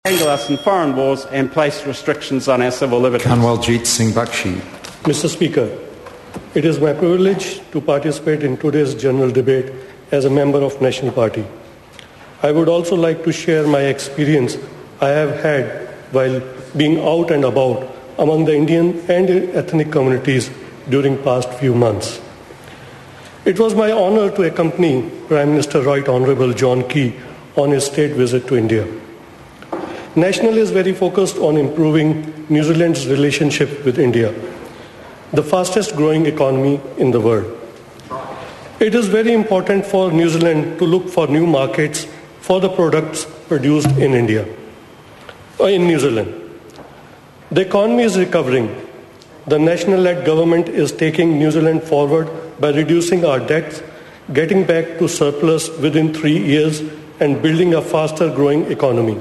us in foreign wars and place restrictions on our civil liberties. Kanwaljit Singh Bakshi. Mr. Speaker, it is my privilege to participate in today's general debate as a member of National Party. I would also like to share my experience I have had while being out and about among the Indian and ethnic communities during past few months. It was my honor to accompany Prime Minister Right Honourable John Key on his state visit to India. National is very focused on improving New Zealand's relationship with India, the fastest growing economy in the world. It is very important for New Zealand to look for new markets for the products produced in New Zealand. The economy is recovering. The national-led government is taking New Zealand forward by reducing our debts, getting back to surplus within 3 years, and building a faster growing economy.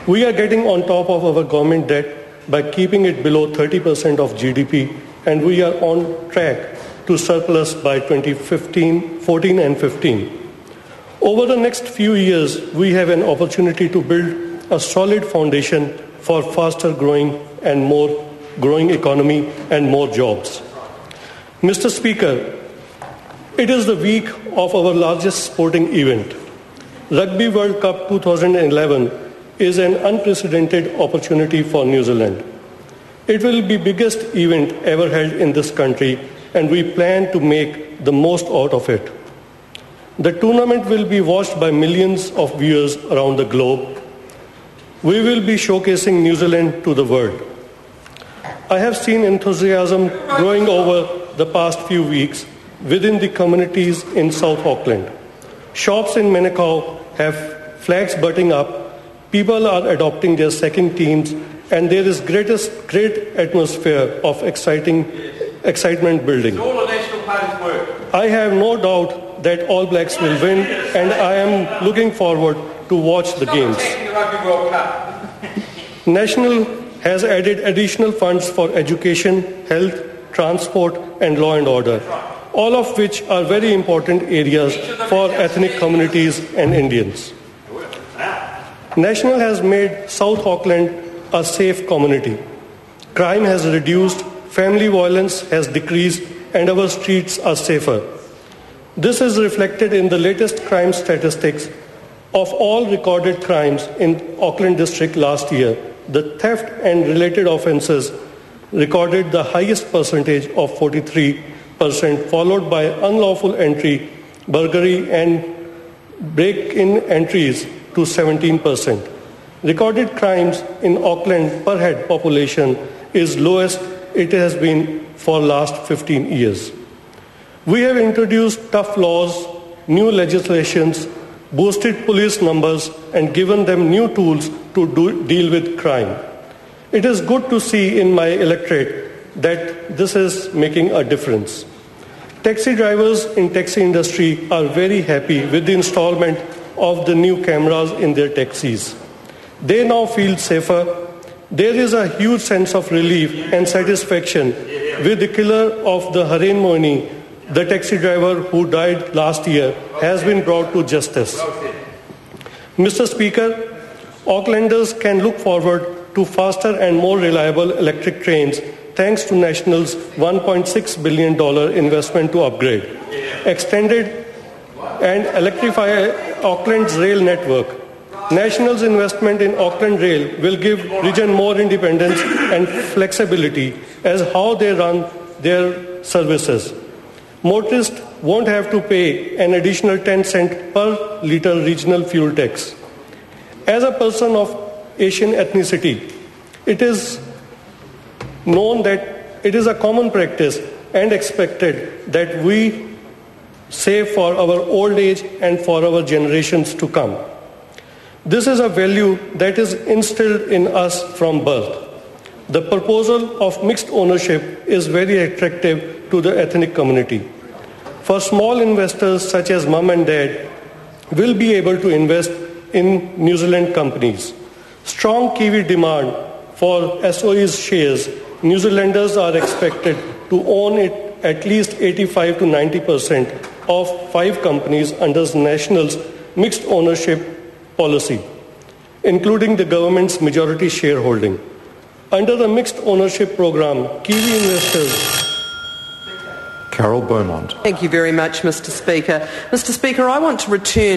We are getting on top of our government debt by keeping it below 30% of GDP, and we are on track to surplus by 2014 and 15. Over the next few years, we have an opportunity to build a solid foundation for faster growing and more growing economy and more jobs. Mr. Speaker, it is the week of our largest sporting event. Rugby World Cup 2011 is an unprecedented opportunity for New Zealand. It will be the biggest event ever held in this country, and we plan to make the most out of it. The tournament will be watched by millions of viewers around the globe. We will be showcasing New Zealand to the world. I have seen enthusiasm growing over the past few weeks within the communities in South Auckland. Shops in Manukau have flags butting up. People are adopting their second teams, and there is great atmosphere of excitement building. I have no doubt that All Blacks will win, and I am looking forward to watch the games. National has added additional funds for education, health, transport, and law and order, all of which are very important areas for ethnic communities and Indians. National has made South Auckland a safe community. Crime has reduced, family violence has decreased, and our streets are safer. This is reflected in the latest crime statistics. Of all recorded crimes in Auckland District last year, the theft and related offences recorded the highest percentage of 43%, followed by unlawful entry, burglary, and break-in entries to 17%. Recorded crimes in Auckland per head population is lowest it has been for last 15 years. We have introduced tough laws, new legislations, boosted police numbers, and given them new tools to deal with crime. It is good to see in my electorate that this is making a difference. Taxi drivers in taxi industry are very happy with the installment of the new cameras in their taxis. They now feel safer. There is a huge sense of relief and satisfaction with the killer of the Haren Moini, the taxi driver who died last year, has been brought to justice. Mr. Speaker, Aucklanders can look forward to faster and more reliable electric trains thanks to National's $1.6 billion investment to upgrade, extended and electrify Auckland's rail network. National's investment in Auckland Rail will give region more independence and flexibility as how they run their services. Motorists won't have to pay an additional 10 cents per litre regional fuel tax. As a person of Asian ethnicity, it is known that it is a common practice and expected that we save for our old age and for our generations to come. This is a value that is instilled in us from birth. The proposal of mixed ownership is very attractive to the ethnic community. For small investors such as mom and dad will be able to invest in New Zealand companies. Strong Kiwi demand for SOE's shares, New Zealanders are expected to own it at least 85 to 90% of 5 companies under National's mixed ownership policy. including the government's majority shareholding. Under the mixed ownership program, Kiwi investors... Carol Beaumont. Thank you very much, Mr. Speaker. Mr. Speaker, I want to return